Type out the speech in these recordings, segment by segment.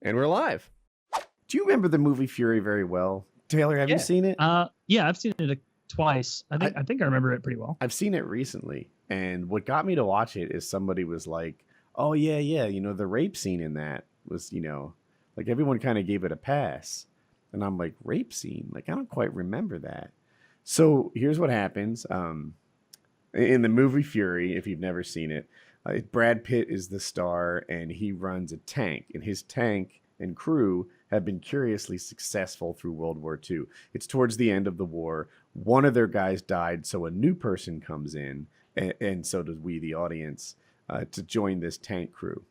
And we're live. Do you remember the movie Fury very well? Taylor, have you seen it? Yeah, I've seen it twice. I think I remember it pretty well. I've seen it recently, and what got me to watch it is somebody was like, "Oh yeah, the rape scene in that was, like everyone kind of gave it a pass." And I'm like, "Rape scene? Like I don't quite remember that." So here's what happens. In the movie Fury, if you've never seen it, Brad Pitt is the star, and he runs a tank, and his tank and crew have been curiously successful through World War II. It's towards the end of the war. One of their guys died, so a new person comes in, and so does we, the audience, to join this tank crew.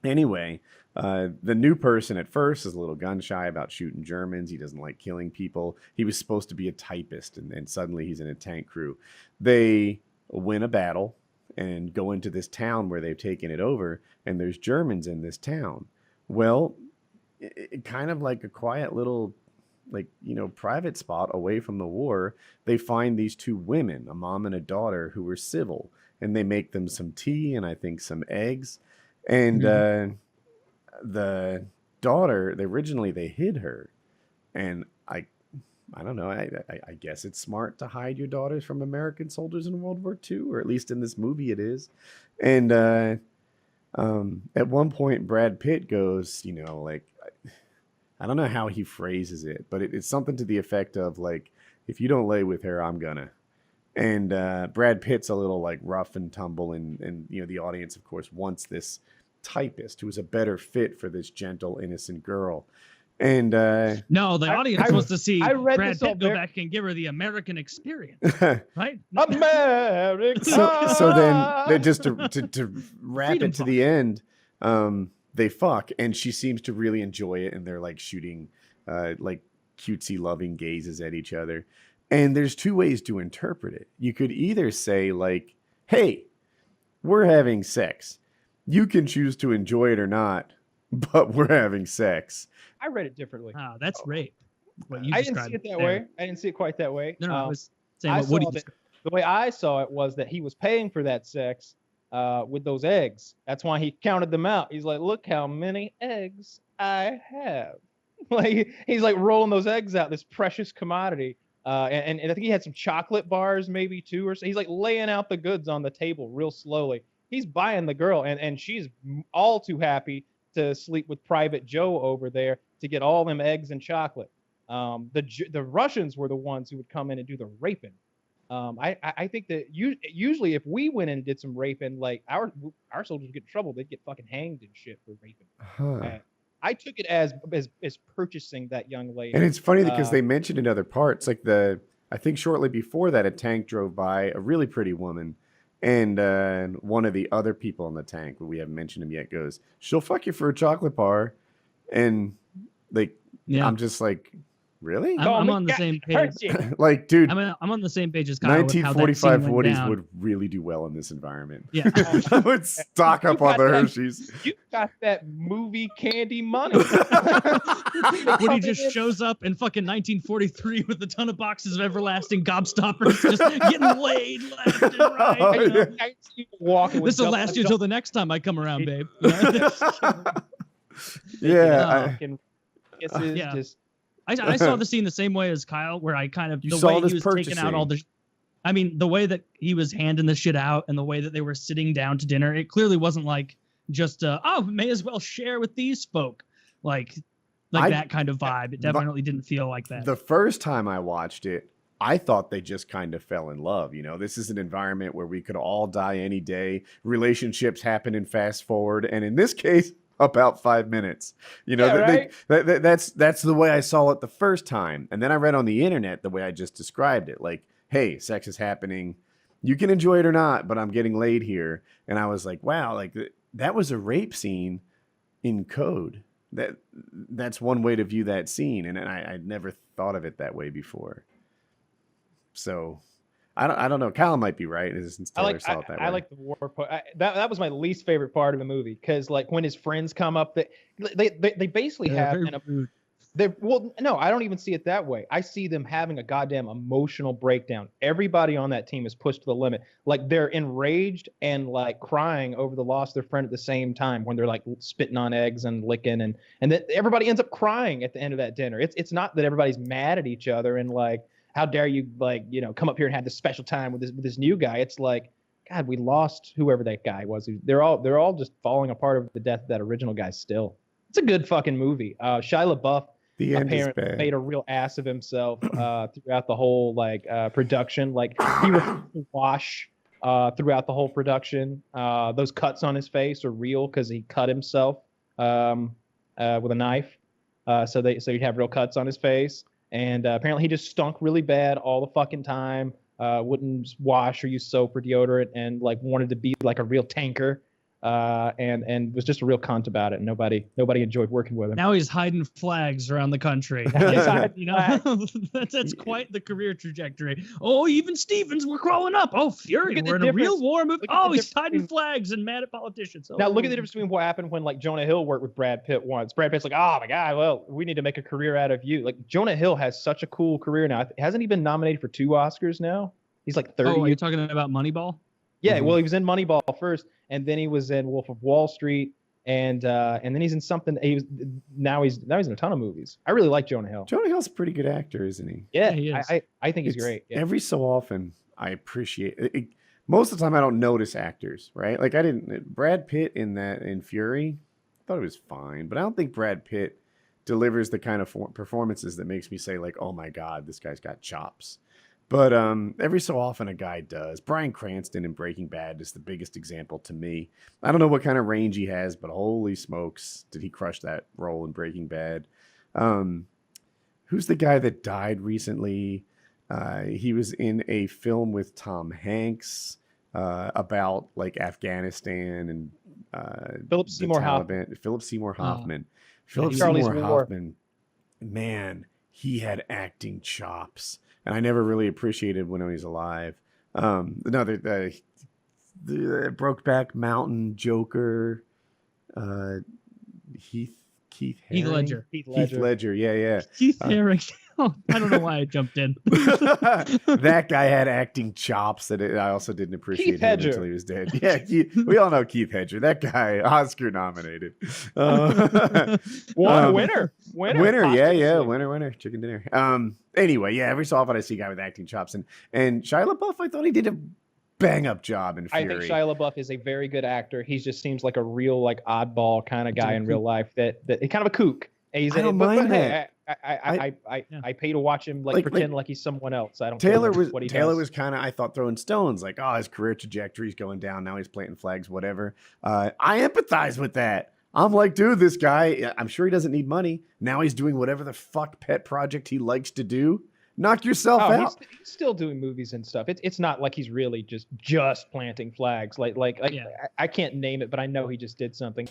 Anyway, the new person at first is a little gun shy about shooting Germans. He doesn't like killing people. He was supposed to be a typist, and suddenly he's in a tank crew. They win a battle and go into this town where they've taken it over, and there's Germans in this town. Well, it kind of like a quiet little, private spot away from the war, they find these two women, a mom and a daughter, who were civil, and they make them some tea and I think some eggs. And the daughter, originally they hid her, and I don't know. I guess it's smart to hide your daughters from American soldiers in World War II, or at least in this movie it is. And at one point, Brad Pitt goes, I don't know how he phrases it, but it's something to the effect of like, "If you don't lay with her, I'm gonna." And Brad Pitt's a little like rough and tumble, and the audience, of course, wants this typist who is a better fit for this gentle, innocent girl. And no, the audience wants to see Brad Pitt go back and give her the American experience, right? America. So then, just to wrap it to the end, they fuck, and she seems to really enjoy it, and they're like shooting like cutesy loving gazes at each other. And there's two ways to interpret it. You could either say like, "Hey, we're having sex. You can choose to enjoy it or not, but we're having sex." I read it differently. That's rape. I didn't see it that way. I didn't see it quite that way. No, I was saying the way I saw it was that he was paying for that sex with those eggs. That's why he counted them out. He's like, "Look how many eggs I have." Like he's like rolling those eggs out, this precious commodity. And I think he had some chocolate bars maybe too, or so. He's like laying out the goods on the table real slowly. He's buying the girl, and she's all too happy to sleep with Private Joe over there to get all them eggs and chocolate. The Russians were the ones who would come in and do the raping. I think that usually if we went in and did some raping, like our soldiers would get in trouble, they'd get fucking hanged and shit for raping. I took it as purchasing that young lady. And it's funny because they mentioned in other parts, like I think shortly before that, a tank drove by, a really pretty woman, and one of the other people in the tank, we haven't mentioned him yet, goes, "She'll fuck you for a chocolate bar," and I'm just like, really? I'm on the same page. Like, dude, I'm on the same page as Kyle. 1945 Woodies would really do well in this environment. Yeah, I would stock up on the Hershey's. You got that movie candy money. Woody just shows up in fucking 1943 with a ton of boxes of everlasting gobstoppers, just getting laid left and right. Walking. This will last you until the next time I come around, babe. Yeah. I saw the scene the same way as Kyle, where I kind of, he was taking out all the, the way that he was handing the shit out and the way that they were sitting down to dinner, it clearly wasn't like just, may as well share with these folk. Like that kind of vibe. It definitely didn't feel like that. The first time I watched it, I thought they just kind of fell in love. This is an environment where we could all die any day. Relationships happen in fast forward. And in this case, about 5 minutes. That's the way I saw it the first time. And then I read on the internet the way I just described it. Like, "Hey, sex is happening. You can enjoy it or not, but I'm getting laid here." And I was like, wow, like that was a rape scene in code. That's one way to view that scene. And I'd never thought of it that way before. So I don't know. Kyle might be right. Since Taylor saw it that way. I like the war part. That was my least favorite part of the movie, because like when his friends come up, they basically have Well, no, I don't even see it that way. I see them having a goddamn emotional breakdown. Everybody on that team is pushed to the limit. Like they're enraged and like crying over the loss of their friend at the same time when they're like spitting on eggs and licking and then everybody ends up crying at the end of that dinner. It's not that everybody's mad at each other and like how dare you like, you know, come up here and have this special time with this new guy. It's like, God, we lost whoever that guy was. They're all just falling apart over the death of that original guy still. It's a good fucking movie. Shia LaBeouf The end is apparently bad. made a real ass of himself throughout the whole like production. Like he refused to wash throughout the whole production. Those cuts on his face are real because he cut himself with a knife. So he'd have real cuts on his face. And apparently he just stunk really bad all the fucking time. Wouldn't wash or use soap or deodorant, and like wanted to be like a real tanker. And was just a real cunt about it. And nobody enjoyed working with him. Now he's hiding flags around the country. You know, that's quite the career trajectory. Oh, even Stevens, we're crawling up. Oh, Fury, we're in a real war movie. Oh, he's hiding flags and mad at politicians. Oh. Now look at the difference between what happened when like Jonah Hill worked with Brad Pitt once. Brad Pitt's like, oh my God, well, we need to make a career out of you. Like Jonah Hill has such a cool career now. Hasn't he been nominated for 2 Oscars now? He's like 30. Oh, are you talking about Moneyball? Yeah, well, he was in Moneyball first, and then he was in Wolf of Wall Street, and then he's in something. Now he's in a ton of movies. I really like Jonah Hill. Jonah Hill's a pretty good actor, isn't he? Yeah, he is. I think he's great. Yeah. Every so often, I appreciate it. Most of the time, I don't notice actors, right? Like I didn't. Brad Pitt in Fury, I thought it was fine, but I don't think Brad Pitt delivers the kind of performances that makes me say like, oh my God, this guy's got chops. But every so often a guy does. Bryan Cranston in Breaking Bad is the biggest example to me. I don't know what kind of range he has, but holy smokes, did he crush that role in Breaking Bad. Who's the guy that died recently? He was in a film with Tom Hanks about like Afghanistan and Philip Seymour Hoffman. Philip Seymour Hoffman. Philip Seymour Hoffman. Man, he had acting chops. And I never really appreciated when he was alive. The Brokeback Mountain Joker, Heath Ledger. Yeah. Keith Haring. Oh, I don't know why I jumped in. That guy had acting chops that I also didn't appreciate him until he was dead. Yeah, we all know Keith Hedger. That guy, Oscar nominated. Winner. Yeah, winner, chicken dinner. Anyway, yeah, every so often I see a guy with acting chops, and Shia LaBeouf, I thought he did a bang up job in Fury. I think Shia LaBeouf is a very good actor. He just seems like a real like oddball kind of guy in real life. That kind of a kook. He's I don't mind that. I pay to watch him like pretend like he's someone else. I don't. Taylor care was kind of, I thought, throwing stones like, oh, his career trajectory's going down. Now he's planting flags, whatever. I empathize with that. I'm like, dude, this guy, I'm sure he doesn't need money. Now he's doing whatever the fuck pet project he likes to do. Knock yourself out. He's still doing movies and stuff. It's not like he's really just planting flags. Like yeah. I can't name it, but I know he just did something.